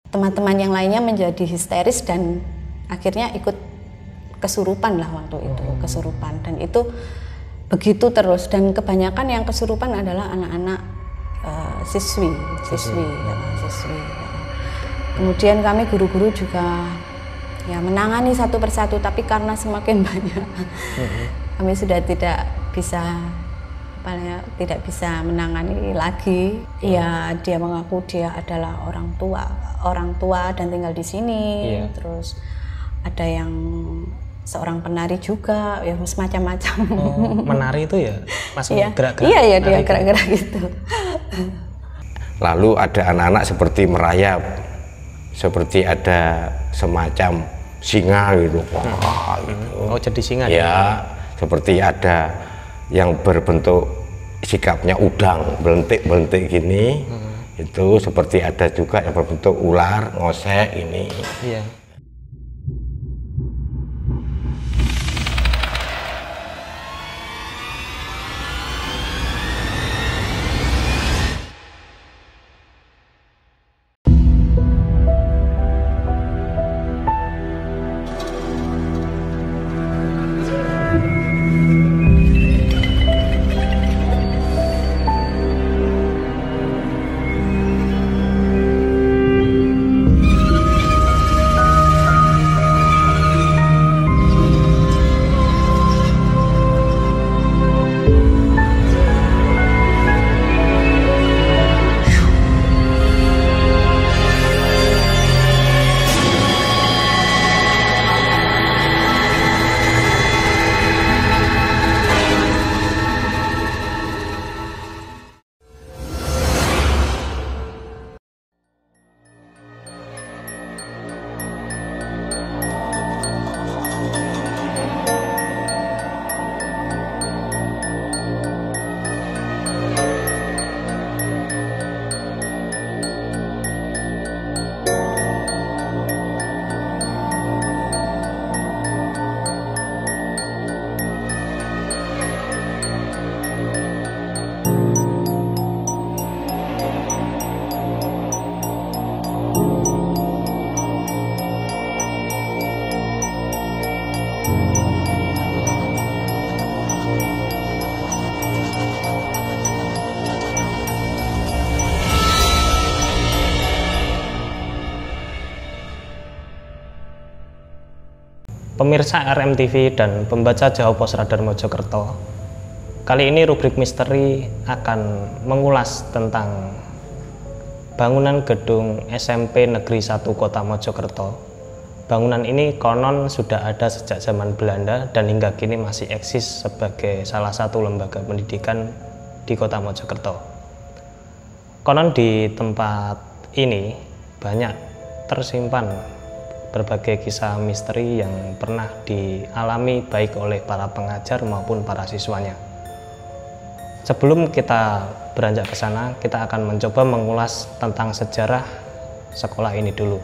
Teman-teman yang lainnya menjadi histeris dan akhirnya ikut kesurupan lah waktu itu, kesurupan. Dan itu begitu terus, dan kebanyakan yang kesurupan adalah anak-anak siswi. Kemudian kami guru-guru juga ya menangani satu persatu, tapi karena semakin banyak kami sudah tidak bisa menangani lagi. Ya, dia mengaku dia adalah orang tua dan tinggal di sini. Terus ada yang seorang penari juga, ya semacam-macam. Menari itu ya langsung gerak-gerak? Iya, dia gerak-gerak gitu. Lalu ada anak-anak seperti merayap, seperti ada semacam singa gitu. Gitu. Oh, jadi singa? Ya, seperti ada yang berbentuk sikapnya udang, belentik-belentik gini. Itu seperti ada juga yang berbentuk ular, ngosek ini. Iya. Pemirsa RMTV dan pembaca Jawa Pos Radar Mojokerto, kali ini rubrik misteri akan mengulas tentang bangunan gedung SMP Negeri 1 Kota Mojokerto. Bangunan ini konon sudah ada sejak zaman Belanda dan hingga kini masih eksis sebagai salah satu lembaga pendidikan di Kota Mojokerto. Konon di tempat ini banyak tersimpan berbagai kisah misteri yang pernah dialami baik oleh para pengajar maupun para siswanya. Sebelum kita beranjak ke sana, kita akan mencoba mengulas tentang sejarah sekolah ini dulu.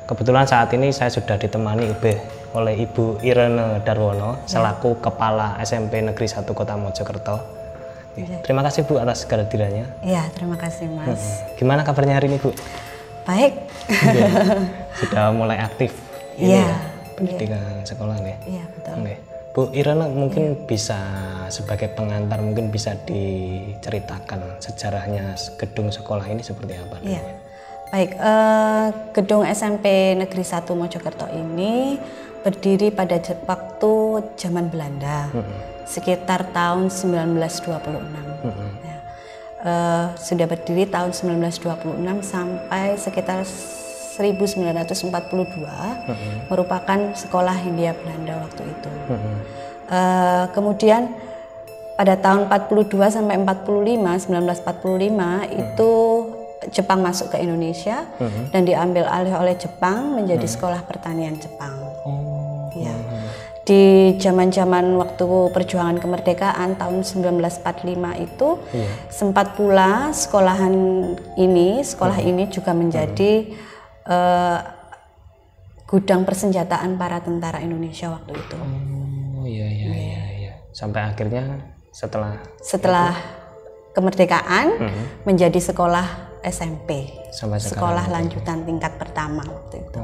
Kebetulan saat ini saya sudah ditemani oleh Ibu Irene Darwono selaku Kepala SMP Negeri 1 Kota Mojokerto. Terima kasih Bu atas kehadirannya. Iya, terima kasih Mas. Gimana kabarnya hari ini Bu? Baik. Sudah mulai aktif pendidikan sekolah nih. Iya, betul. Bu Irene mungkin bisa sebagai pengantar mungkin bisa diceritakan sejarahnya gedung sekolah ini seperti apa? Iya. Baik, gedung SMP Negeri 1 Mojokerto ini berdiri pada waktu zaman Belanda, sekitar tahun 1926. Ya. Sudah berdiri tahun 1926 sampai sekitar 1942, merupakan sekolah Hindia Belanda waktu itu. Kemudian pada tahun 42 sampai 45, 1945 itu Jepang masuk ke Indonesia dan diambil alih oleh Jepang menjadi sekolah pertanian Jepang. Ya. Di zaman-zaman waktu perjuangan kemerdekaan tahun 1945 itu sempat pula sekolah ini juga menjadi gudang persenjataan para tentara Indonesia waktu itu. Oh iya. Sampai akhirnya setelah kemerdekaan menjadi sekolah SMP, sampai sekolah sekarang. lanjutan tingkat pertama waktu itu.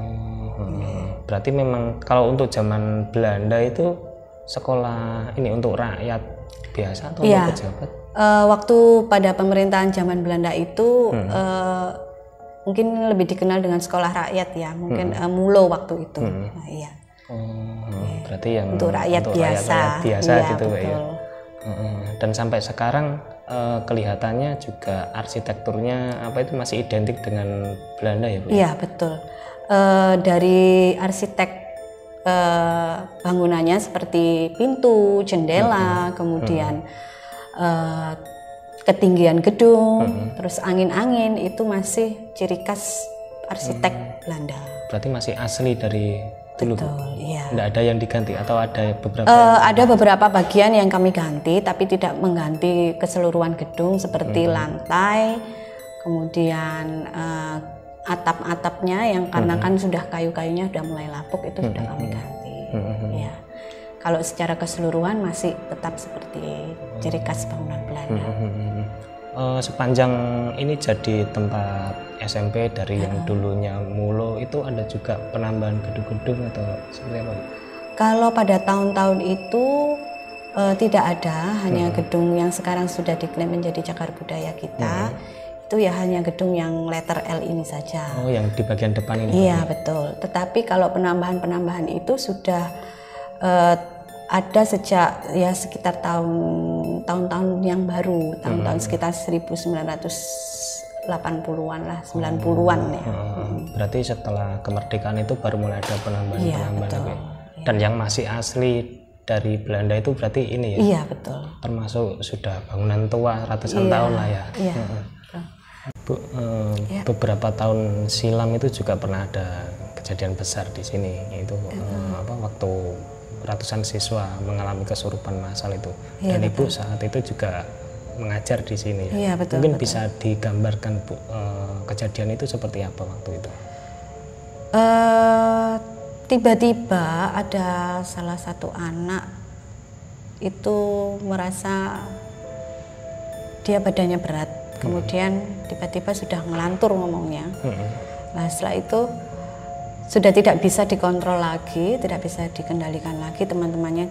Berarti memang kalau untuk zaman Belanda itu sekolah ini untuk rakyat biasa atau Iya. untuk pejabat? Waktu pada pemerintahan zaman Belanda itu mungkin lebih dikenal dengan sekolah rakyat ya, mungkin Mulo waktu itu. Nah, iya. Berarti yang Untuk rakyat biasa. rakyat biasa Iya, gitu Pak, ya. betul. Dan sampai sekarang kelihatannya juga arsitekturnya apa itu masih identik dengan Belanda ya Bu? Iya, betul. Dari arsitek bangunannya seperti pintu, jendela, kemudian ketinggian gedung, terus angin-angin itu masih ciri khas arsitek Belanda. Berarti masih asli dari dulu Bu? Betul, iya. Nggak ada yang diganti atau ada beberapa? Ada beberapa bagian yang kami ganti, tapi tidak mengganti keseluruhan gedung seperti lantai, kemudian atap-atapnya yang karena kan sudah kayu-kayunya sudah mulai lapuk itu sudah kami ganti. Ya. Kalau secara keseluruhan masih tetap seperti ciri khas bangunan Belanda. Sepanjang ini jadi tempat SMP dari yang dulunya Mulo itu ada juga penambahan gedung-gedung atau seperti apa? Kalau pada tahun-tahun itu tidak ada, hanya gedung yang sekarang sudah diklaim menjadi cagar budaya kita. Itu ya hanya gedung yang letter L ini saja. Oh, yang di bagian depan ini? Iya, betul. Tetapi kalau penambahan-penambahan itu sudah ada sejak ya sekitar tahun-tahun yang baru, tahun-tahun sekitar 1980-an lah, 90-an ya. Berarti setelah kemerdekaan itu baru mulai ada penambahan-penambahan. Betul. Dan yang masih asli dari Belanda itu berarti ini ya? Iya, betul. Termasuk sudah bangunan tua ratusan tahun lah ya? Iya. Bu, beberapa tahun silam itu juga pernah ada kejadian besar di sini, yaitu waktu ratusan siswa mengalami kesurupan massal itu. Iya, Dan Ibu saat itu juga mengajar di sini ya? Iya, betul. Mungkin betul. bisa digambarkan Bu, kejadian itu seperti apa waktu itu? Tiba-tiba ada salah satu anak itu merasa dia badannya berat, kemudian tiba-tiba sudah ngelantur ngomongnya. Nah, setelah itu sudah tidak bisa dikontrol lagi, tidak bisa dikendalikan lagi, teman-temannya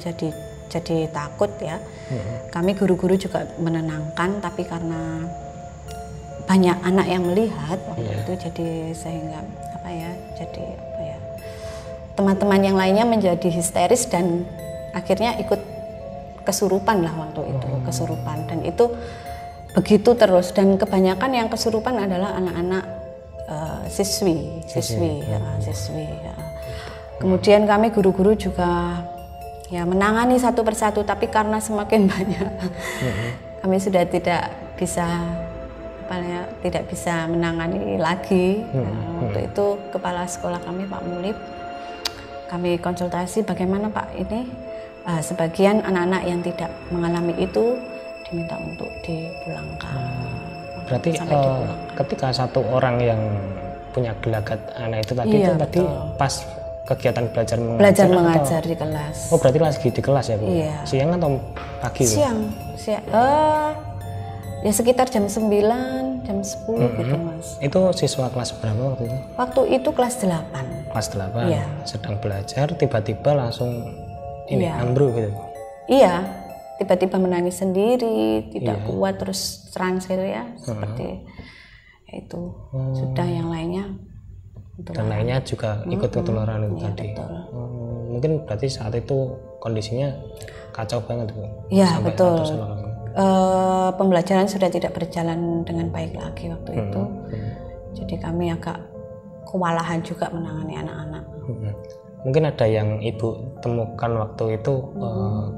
jadi takut ya. Kami guru-guru juga menenangkan, tapi karena banyak anak yang melihat waktu itu, jadi sehingga teman-teman yang lainnya menjadi histeris dan akhirnya ikut kesurupan lah waktu itu, kesurupan. Dan itu begitu terus, dan kebanyakan yang kesurupan adalah anak-anak siswi. Kemudian kami guru-guru juga ya menangani satu persatu, tapi karena semakin banyak kami sudah tidak bisa menangani lagi. Waktu itu kepala sekolah kami Pak Mulip, kami konsultasi bagaimana Pak ini sebagian anak-anak yang tidak mengalami itu diminta untuk dipulangkan. Berarti ketika satu orang yang punya gelagat anak itu tadi Iya, itu tadi betul. pas kegiatan belajar mengajar di kelas. Oh, berarti lagi di kelas ya Bu? Iya. Siang atau pagi? Bu? Siang. Ya sekitar jam 9, jam 10 gitu Mas. Itu siswa kelas berapa waktu itu? Waktu itu kelas 8. Kelas 8. Iya. Sedang belajar tiba-tiba langsung ini Iya. ambruk gitu. Iya, tiba-tiba menangis sendiri, tidak kuat, terus trans gitu ya, seperti itu. Sudah yang lainnya. Dan lainnya juga ikut ketularan itu Iya, tadi. betul. Mungkin berarti saat itu kondisinya kacau banget Bu. Iya, Sampai betul. ratusan orang. Pembelajaran sudah tidak berjalan dengan baik lagi waktu itu. Jadi kami agak kewalahan juga menangani anak-anak. Mungkin ada yang Ibu temukan waktu itu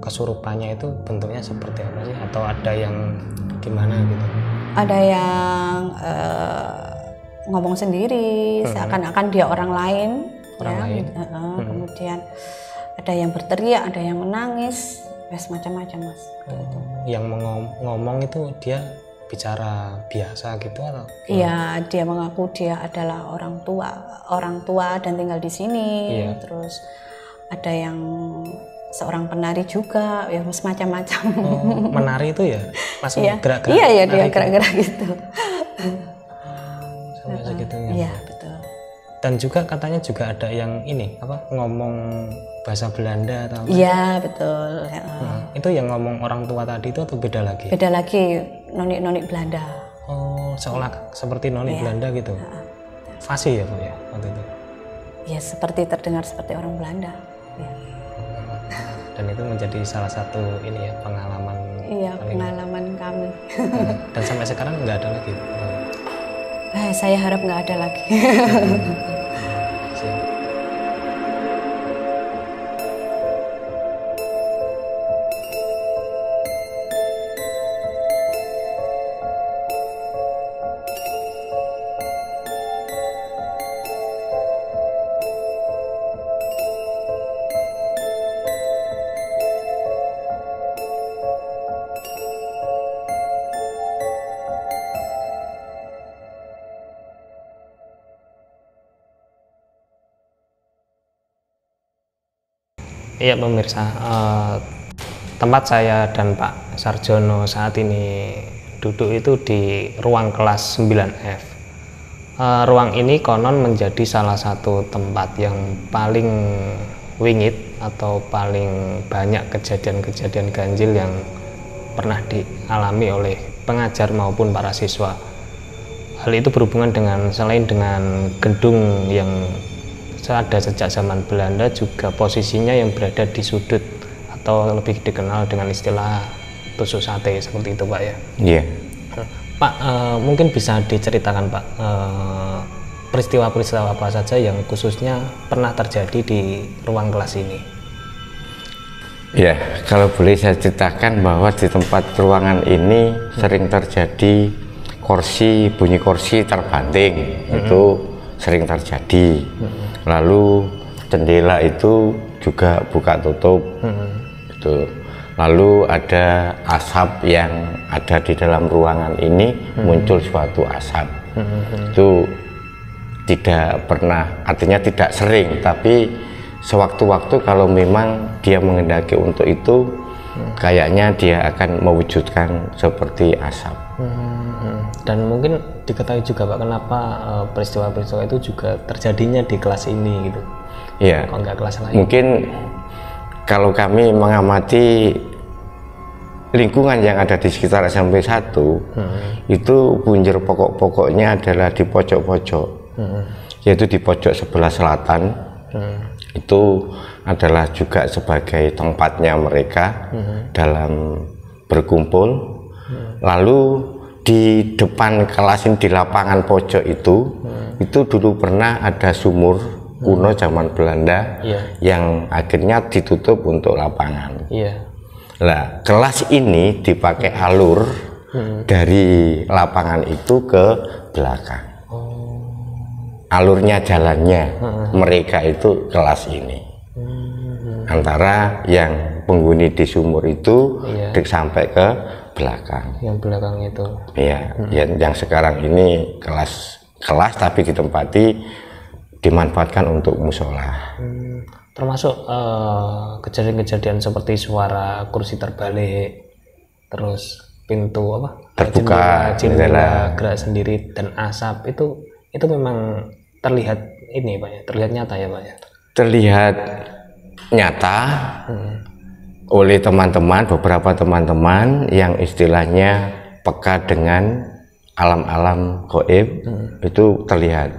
kesurupannya itu bentuknya seperti apa sih? Atau ada yang gimana gitu? Ada yang ngomong sendiri, seakan-akan dia orang lain. Kemudian ada yang berteriak, ada yang menangis, macam-macam Mas. Yang ngomong itu dia bicara biasa gitu atau? Iya, dia mengaku dia adalah orang tua dan tinggal di sini. Iya. Terus ada yang seorang penari juga, ya macam-macam. Menari itu ya langsung gerak-gerak. Iya, dia nari gitu? gerak-gerak gitu. gitu ya. Iya, betul. Dan juga katanya juga ada yang ini apa ngomong bahasa Belanda atau apa? Iya, betul. Ya. Itu yang ngomong orang tua tadi itu atau beda lagi? Beda lagi, nonik-nonik Belanda. Oh, seolah seperti nonik Belanda gitu. Fasih ya Bu ya waktu itu. Ya, seperti terdengar seperti orang Belanda. Ya. Dan itu menjadi salah satu ini ya pengalaman. Iya, pengalaman kami. Dan sampai sekarang nggak ada lagi. Saya harap nggak ada lagi. Iya pemirsa, tempat saya dan Pak Sarjono saat ini duduk itu di ruang kelas 9F. Ruang ini konon menjadi salah satu tempat yang paling wingit atau paling banyak kejadian-kejadian ganjil yang pernah dialami oleh pengajar maupun para siswa. Hal itu berhubungan dengan selain dengan gedung yang ada sejak zaman Belanda, juga posisinya yang berada di sudut atau lebih dikenal dengan istilah tusuk sate seperti itu Pak ya. Iya. Pak, mungkin bisa diceritakan Pak peristiwa-peristiwa apa saja yang khususnya pernah terjadi di ruang kelas ini. Ya, kalau boleh saya ceritakan bahwa di tempat ruangan ini sering terjadi bunyi kursi terbanting, itu sering terjadi. Lalu jendela itu juga buka tutup, itu. Lalu ada asap yang ada di dalam ruangan ini, muncul suatu asap. Itu tidak pernah, artinya tidak sering, tapi sewaktu-waktu kalau memang dia menghendaki untuk itu, kayaknya dia akan mewujudkan seperti asap. Dan mungkin diketahui juga Pak, kenapa peristiwa-peristiwa itu juga terjadinya di kelas ini gitu. Iya. Kalau nggak kelas lain. Mungkin kalau kami mengamati lingkungan yang ada di sekitar SMP 1, itu punjer pokok-pokoknya adalah di pojok-pojok, yaitu di pojok sebelah selatan. Itu adalah juga sebagai tempatnya mereka dalam berkumpul. Lalu di depan kelas ini, di lapangan pojok itu dulu pernah ada sumur kuno zaman Belanda yang akhirnya ditutup untuk lapangan. Nah, kelas ini dipakai alur dari lapangan itu ke belakang. Alurnya, jalannya mereka itu kelas ini. Antara yang penghuni di sumur itu sampai ke belakang. Yang belakang itu. Iya, yang sekarang ini kelas tapi ditempati dimanfaatkan untuk musola. Termasuk kejadian-kejadian seperti suara kursi terbalik, terus pintu terbuka, jendela gerak sendiri, dan asap itu memang terlihat ini Pak ya, terlihat nyata ya Pak ya. Terlihat nyata oleh teman-teman, beberapa teman-teman yang istilahnya peka dengan alam-alam gaib, itu terlihat.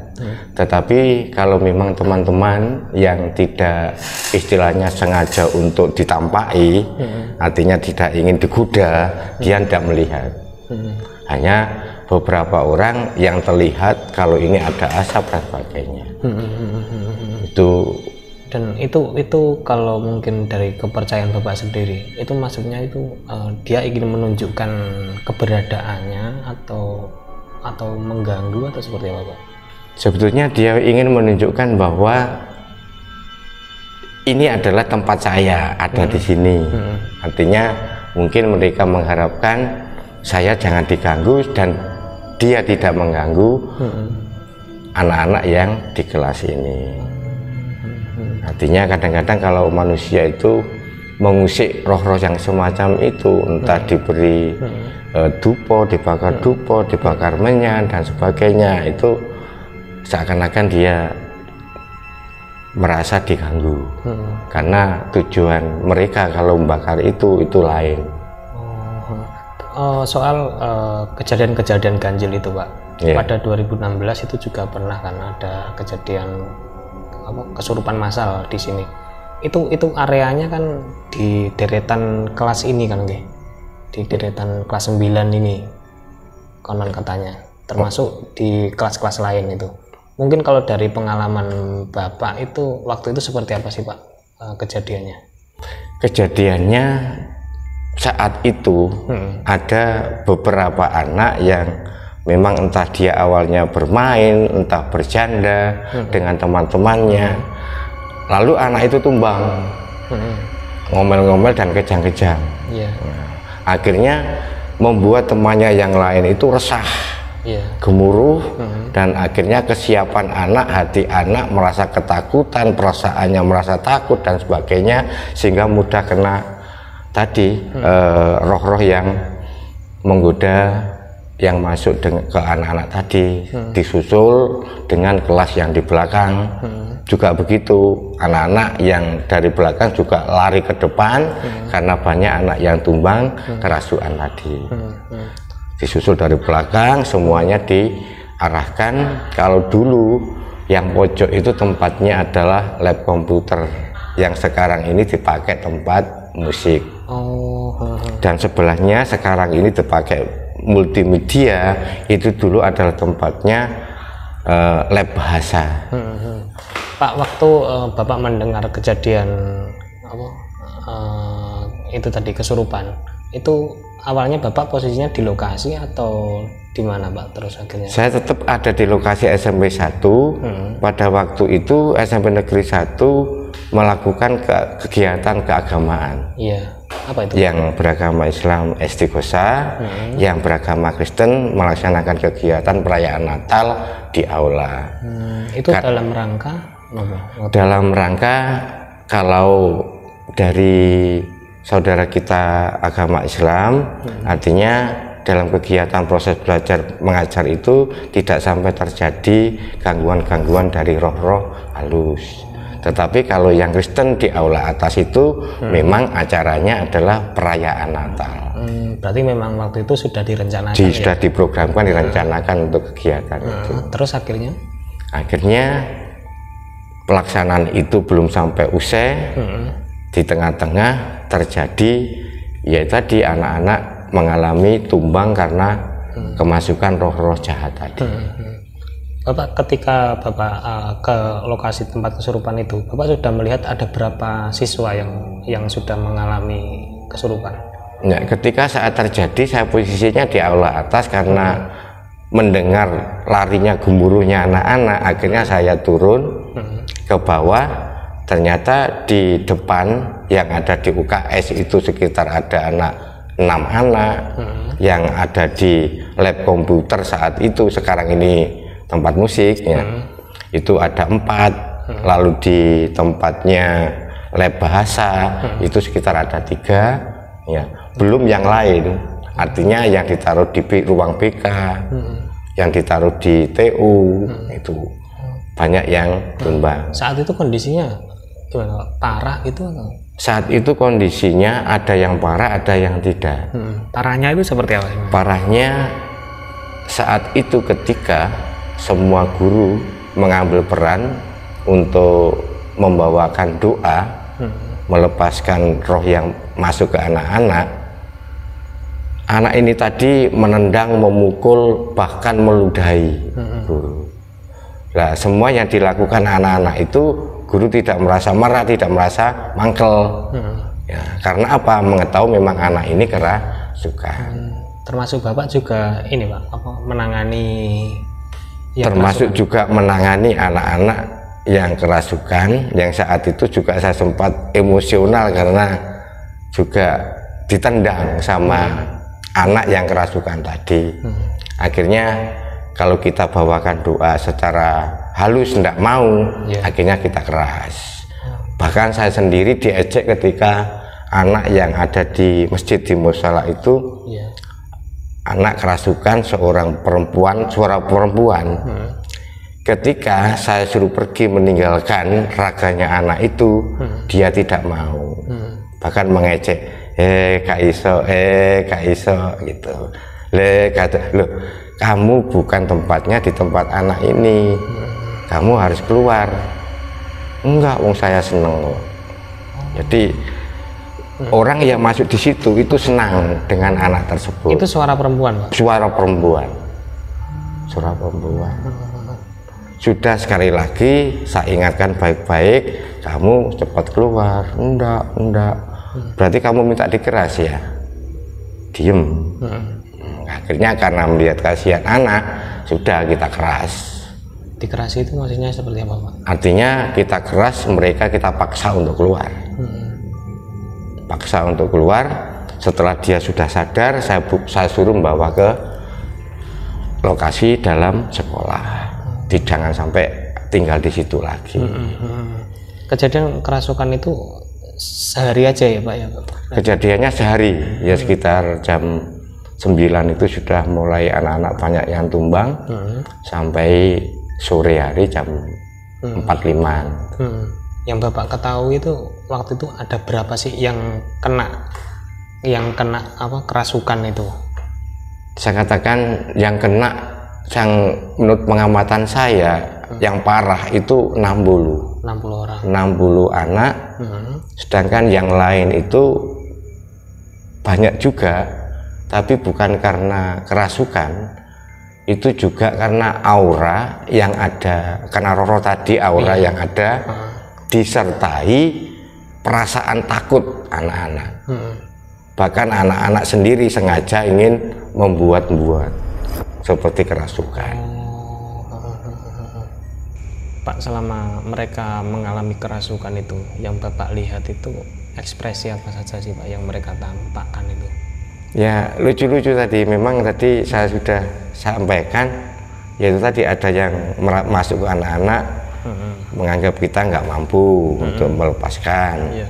Tetapi kalau memang teman-teman yang tidak istilahnya sengaja untuk ditampai, artinya tidak ingin digoda, dia tidak melihat. Hanya beberapa orang yang terlihat kalau ini ada asap dan sebagainya. Dan itu kalau mungkin dari kepercayaan Bapak sendiri, itu maksudnya itu dia ingin menunjukkan keberadaannya atau mengganggu atau seperti apa Pak? Sebetulnya dia ingin menunjukkan bahwa ini adalah tempat saya ada di sini. Artinya mungkin mereka mengharapkan saya jangan diganggu dan dia tidak mengganggu anak-anak yang di kelas ini. Artinya kadang-kadang kalau manusia itu mengusik roh-roh yang semacam itu, entah diberi dupo, dibakar menyan dan sebagainya, itu seakan-akan dia merasa diganggu karena tujuan mereka kalau membakar itu lain. Soal kejadian-kejadian ganjil itu Pak, Yeah. pada 2016 itu juga pernah kan ada kejadian kesurupan massal di sini. Itu areanya kan di deretan kelas ini kan, nggih? Di deretan kelas 9 ini konon katanya, termasuk di kelas-kelas lain itu. Mungkin kalau dari pengalaman Bapak itu waktu itu seperti apa sih Pak kejadiannya? Kejadiannya saat itu ada beberapa anak yang memang entah dia awalnya bermain, entah bercanda dengan teman-temannya, lalu anak itu tumbang, ngomel-ngomel dan kejang-kejang. Nah, akhirnya membuat temannya yang lain itu resah, gemuruh, dan akhirnya kesiapan anak, hati anak merasa ketakutan, perasaannya merasa takut dan sebagainya, sehingga mudah kena tadi roh-roh yang menggoda yang masuk ke anak-anak tadi. Disusul dengan kelas yang di belakang juga begitu, anak-anak yang dari belakang juga lari ke depan karena banyak anak yang tumbang kerasukan tadi. Disusul dari belakang, semuanya diarahkan. Kalau dulu yang pojok itu tempatnya adalah lab komputer, yang sekarang ini dipakai tempat musik. Dan sebelahnya sekarang ini dipakai multimedia, itu dulu adalah tempatnya lab bahasa. Pak, waktu Bapak mendengar kejadian itu tadi kesurupan, itu awalnya Bapak posisinya di lokasi atau di mana Pak? Terus akhirnya saya tetap ada di lokasi SMP 1. Pada waktu itu SMP Negeri 1 melakukan kegiatan keagamaan. Iya. Apa itu? Yang beragama Islam Istighosah, yang beragama Kristen melaksanakan kegiatan perayaan Natal di aula. Itu dalam rangka apa? Dalam rangka, kalau dari saudara kita agama Islam, artinya dalam kegiatan proses belajar mengajar itu tidak sampai terjadi gangguan-gangguan dari roh-roh halus. Tetapi kalau yang Kristen di aula atas itu memang acaranya adalah perayaan Natal. Berarti memang waktu itu sudah direncanakan, sudah diprogramkan, direncanakan untuk kegiatan itu. Terus akhirnya pelaksanaan itu belum sampai usai. Di tengah-tengah terjadi, ya tadi anak-anak mengalami tumbang karena kemasukan roh-roh jahat tadi. Bapak, ketika Bapak ke lokasi tempat kesurupan itu, Bapak sudah melihat ada berapa siswa yang sudah mengalami kesurupan? Ya, ketika saat terjadi saya posisinya di aula atas karena mendengar larinya gemuruhnya anak-anak, akhirnya saya turun ke bawah. Ternyata di depan yang ada di UKS itu sekitar ada 6 anak, yang ada di lab komputer saat itu, sekarang ini tempat musik ya, itu ada 4, lalu di tempatnya lab bahasa itu sekitar ada 3 ya, belum yang lain, artinya yang ditaruh di ruang BK, yang ditaruh di TU, itu banyak yang tumbang. Saat itu kondisinya gimana, parah itu atau? Saat itu kondisinya ada yang parah, ada yang tidak. Parahnya itu seperti apa? Parahnya saat itu ketika semua guru mengambil peran untuk membawakan doa, melepaskan roh yang masuk ke anak-anak. Anak ini tadi menendang, memukul, bahkan meludahi guru. Nah, semua yang dilakukan anak-anak itu guru tidak merasa marah, tidak merasa mangkel. Ya, karena apa? Mengetahui memang anak ini kerasukan. Termasuk Bapak juga ini Pak, menangani termasuk kerasukan. Juga menangani anak-anak yang kerasukan, yang saat itu juga saya sempat emosional karena juga ditendang sama anak yang kerasukan tadi. Akhirnya kalau kita bawakan doa secara halus tidak mau, akhirnya kita keras. Bahkan saya sendiri diejek ketika anak yang ada di masjid di musala itu, anak kerasukan seorang perempuan, suara perempuan Ketika saya suruh pergi meninggalkan raganya anak itu, dia tidak mau, bahkan mengejek, Kak Iso gitu. Kata, loh, kamu bukan tempatnya di tempat anak ini, kamu harus keluar. Enggak, wong saya seneng. Jadi orang yang masuk di situ itu senang dengan anak tersebut. Itu suara perempuan, Pak? Suara perempuan. Suara perempuan. Sudah, sekali lagi saya ingatkan baik-baik, kamu cepat keluar. Enggak. Berarti kamu minta dikeras ya? Diem. Akhirnya karena melihat kasihan anak, sudah kita keras. Dikerasi itu maksudnya seperti apa, Pak? Artinya kita keras, mereka kita paksa untuk keluar. Paksa untuk keluar. Setelah dia sudah sadar, saya suruh membawa ke lokasi dalam sekolah. Jangan sampai tinggal di situ lagi. Kejadian kerasukan itu sehari aja ya, Pak ya? Kejadiannya sehari, ya sekitar jam 9 itu sudah mulai anak-anak banyak yang tumbang, sampai sore hari jam 4.5-an. Yang Bapak ketahui itu waktu itu ada berapa sih yang kena apa kerasukan itu? Saya katakan yang kena, yang menurut pengamatan saya yang parah itu 60 orang. 60 anak. Sedangkan yang lain itu banyak juga, tapi bukan karena kerasukan, itu juga karena aura yang ada, karena Roro tadi aura yang ada, disertai perasaan takut anak-anak. Bahkan anak-anak sendiri sengaja ingin membuat-buat seperti kerasukan. Pak, selama mereka mengalami kerasukan itu, yang Bapak lihat itu ekspresi apa saja sih, Pak, yang mereka tampakkan itu? Ya, lucu-lucu tadi. Memang tadi saya sudah sampaikan, yaitu tadi ada yang masuk ke anak-anak, menganggap kita nggak mampu untuk melepaskan.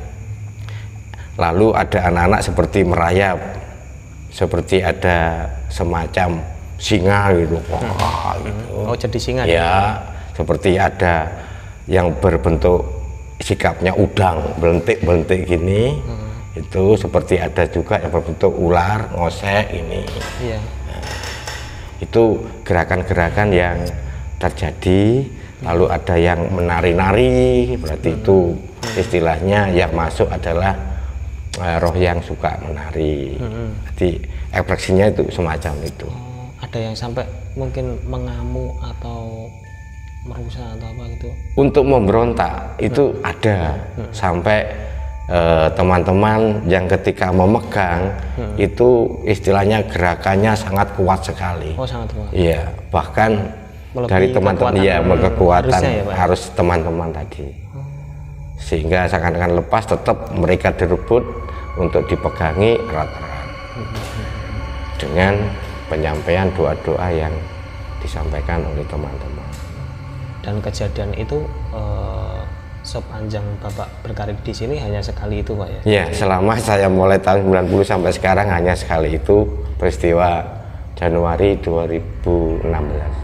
Lalu ada anak-anak seperti merayap, seperti ada semacam singa gitu. Gitu. Oh, jadi singa ya? Seperti ada yang berbentuk sikapnya udang, belentik-belentik gini. Itu seperti ada juga yang berbentuk ular, ngosek ini. Nah, itu gerakan-gerakan yang terjadi. Lalu ada yang menari-nari, berarti itu istilahnya yang masuk adalah roh yang suka menari. Jadi ekspresinya itu semacam itu. Ada yang sampai mungkin mengamuk atau merusak atau apa gitu? Untuk memberontak itu ada, sampai teman-teman yang ketika memegang itu istilahnya gerakannya sangat kuat sekali. Oh, sangat kuat. Iya, bahkan melebihi dari teman-teman ya, kekuatan ya, harus teman-teman tadi. Sehingga seakan-akan lepas, tetap mereka direbut untuk dipegangi erat-erat. Dengan penyampaian doa-doa yang disampaikan oleh teman-teman. Dan kejadian itu sepanjang Bapak berkarir di sini hanya sekali itu, Pak ya? Ya, selama saya mulai tahun 90 sampai sekarang hanya sekali itu, peristiwa Januari 2016.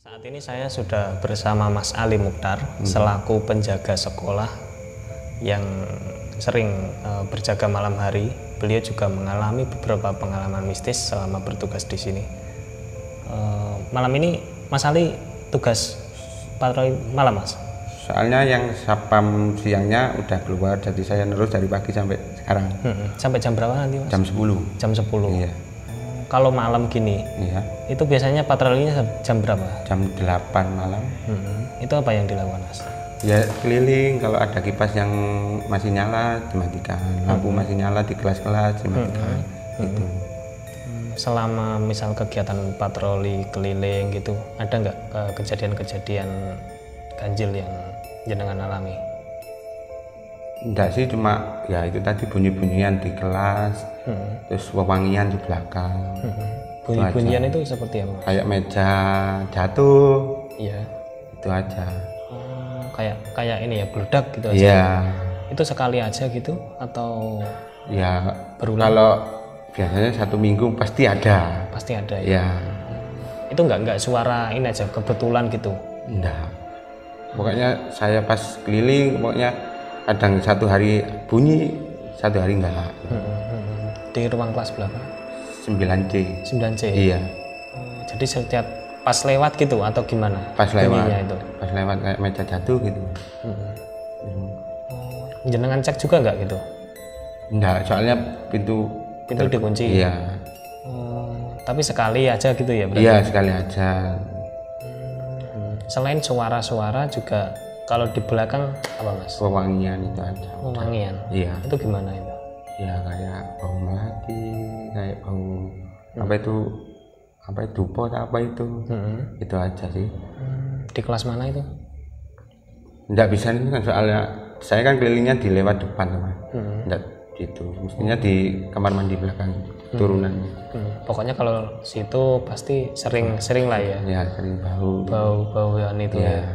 Saat ini saya sudah bersama Mas Ali Mukhtar selaku penjaga sekolah yang sering berjaga malam hari. Beliau juga mengalami beberapa pengalaman mistis selama bertugas di sini. Malam ini Mas Ali tugas patroli malam, Mas? Soalnya yang sapam siangnya udah keluar, jadi saya nerus dari pagi sampai sekarang. Sampai jam berapa nanti, Mas? Jam 10. Jam 10. Iya. kalau malam gini, Iya. itu biasanya patrolinya jam berapa? Jam 8 malam. Itu apa yang dilakukan Mas? Ya keliling, kalau ada kipas yang masih nyala dimatikan, lampu masih nyala di kelas-kelas dimatikan. Itu. Selama misal kegiatan patroli keliling gitu, ada nggak kejadian-kejadian ganjil yang jenengan alami? Enggak sih, cuma ya itu tadi bunyi-bunyian di kelas, terus wewangian di belakang. Bunyi-bunyian itu seperti apa? Kayak meja jatuh, Iya. itu aja. Kayak ini ya, beledak gitu aja. Iya. Itu sekali aja gitu atau Ya berulang? kalau biasanya 1 minggu pasti ada. Pasti ada ya? Ya, Itu nggak suara ini aja kebetulan gitu? enggak. Pokoknya saya pas keliling, pokoknya kadang 1 hari bunyi, 1 hari enggak. Di ruang kelas berapa? 9C. 9C? Iya, Jadi setiap pas lewat gitu atau gimana? pas lewat. Bunyinya itu? Pas lewat kayak meja jatuh gitu. Jenengan cek juga nggak gitu? Enggak, soalnya pintu Dikunci? Iya. Tapi sekali aja gitu ya berarti? Iya, sekali aja. Selain suara-suara juga kalau di belakang apa Mas? Wewangian itu aja. Wewangian? Iya. Itu gimana itu? Ya kayak bau melati, kayak bau apa itu dupo atau apa itu. Itu aja sih. Di kelas mana itu? Enggak bisa ini kan, soalnya saya kan kelilingnya di lewat depan teman. Enggak gitu, mestinya di kamar mandi belakang turunan. Pokoknya kalau situ pasti sering lah ya. Ya sering Bau-bauan itu ya. ya.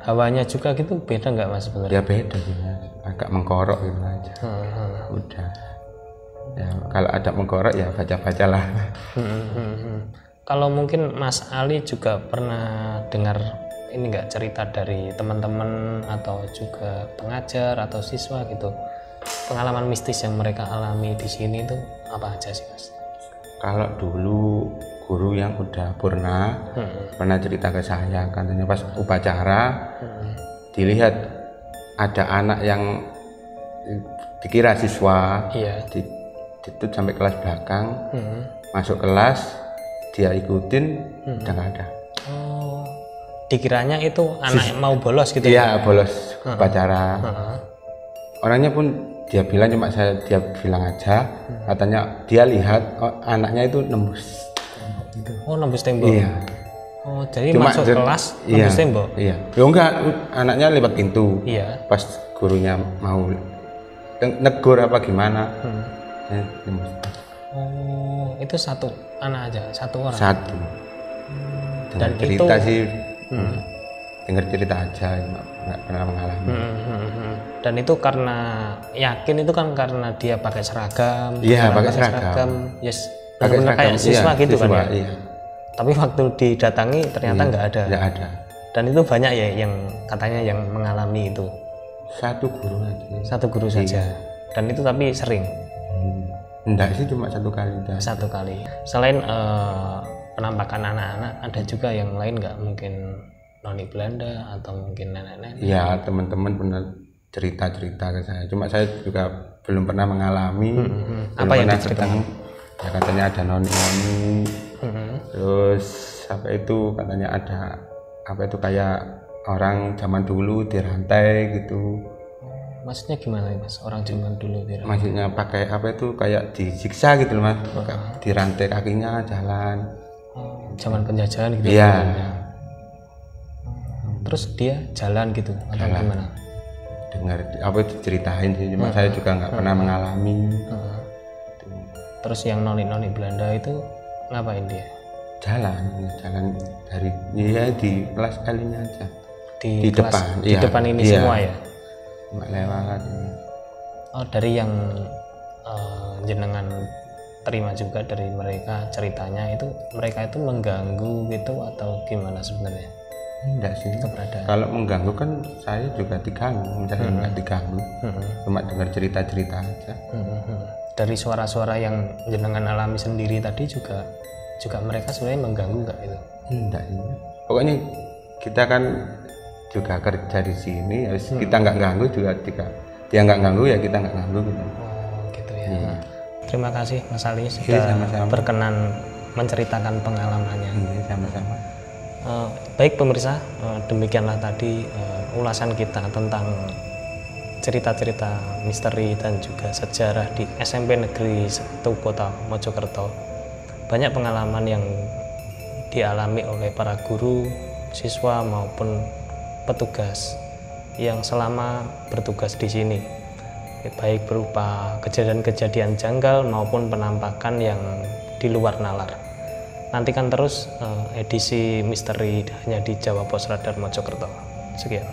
Hawanya juga gitu beda nggak Mas sebenarnya? Ya beda sih Mas. Agak mengkorok gitu aja. Udah. Ya kalau ada mengkorok ya baca-baca lah. Kalau mungkin Mas Ali juga pernah dengar ini nggak cerita dari teman-teman atau juga pengajar atau siswa gitu, pengalaman mistis yang mereka alami di sini itu apa aja sih Mas? Kalau dulu guru yang udah pernah cerita ke saya, katanya pas upacara dilihat ada anak yang dikira siswa, Iya. Ditut sampai kelas belakang, masuk kelas dia ikutin, udah nggak ada. Oh, dikiranya itu anak yang mau bolos gitu Iya, bolos upacara. Orangnya pun dia bilang dia bilang aja, katanya dia lihat anaknya itu nembus. Oh, nembus tembok. Iya. Oh, jadi masuk kelas nembus tembok. Iya. Ya enggak, anaknya lewat pintu. Iya. Pas gurunya mau negur apa gimana, nembus. Oh, itu satu anak aja, satu orang. Satu. Dengar Dan cerita itu- sih, dengar cerita aja, nggak pernah mengalami. Dan itu karena yakin itu kan karena dia pakai seragam. Iya, orang pakai seragam. Yes. Pakai Benar-benar kayak siswa iya, gitu kan siswa, ya. Iya. Tapi waktu didatangi ternyata nggak ada. Nggak ada. Dan itu banyak ya yang katanya yang mengalami itu. Satu guru aja. Satu guru saja. Dan itu tapi sering. Enggak sih, cuma 1 kali. Udah. Satu kali. Selain penampakan anak-anak, ada juga yang lain nggak? Mungkin noni Belanda atau mungkin nenek-nenek? Ya, teman-teman pernah cerita-cerita ke saya. Cuma saya juga belum pernah mengalami. Belum Apa yang pernah diceritakan? ketemu. Ya katanya ada noni-noni. Terus apa itu katanya ada apa itu kayak orang zaman dulu dirantai gitu. Maksudnya gimana nih Mas? Orang zaman dulu dia. Maksudnya pakai apa itu kayak disiksa gitu loh Mas. Dirantai kakinya jalan. Zaman penjajahan gitu. Iya. Terus dia jalan gitu atau Jalan. gimana? Dengar apa itu ceritain sih, cuma saya juga nggak pernah mengalami. Terus yang noni-noni Belanda itu ngapain dia? Jalan dari di kelas kalinya aja. Di kelas, depan, di iya, depan ini iya. semua ya? Cuma lewat. Oh, dari yang jenengan terima juga dari mereka ceritanya itu, mereka itu mengganggu gitu atau gimana sebenarnya? Enggak sih. Keberadaan. Kalau mengganggu kan saya juga diganggu, saya nggak diganggu. Cuma dengar cerita-cerita aja. Dari suara-suara yang jenengan alami sendiri tadi juga mereka sebenarnya mengganggu nggak itu? Enggak sih. Pokoknya kita kan juga kerja di sini, ya kita nggak ganggu juga, dia nggak ganggu ya kita nggak ganggu gitu. Oh gitu ya. Terima kasih Mas Ali Iya, sudah sama-sama. berkenan menceritakan pengalamannya. Iya, sama-sama. Baik pemirsa, demikianlah tadi ulasan kita tentang cerita-cerita misteri dan juga sejarah di SMP Negeri 1 Kota Mojokerto. Banyak pengalaman yang dialami oleh para guru, siswa maupun petugas yang selama bertugas di sini, baik berupa kejadian-kejadian janggal maupun penampakan yang di luar nalar. Nantikan terus edisi misteri hanya di Jawa Pos Radar Mojokerto. Sekian.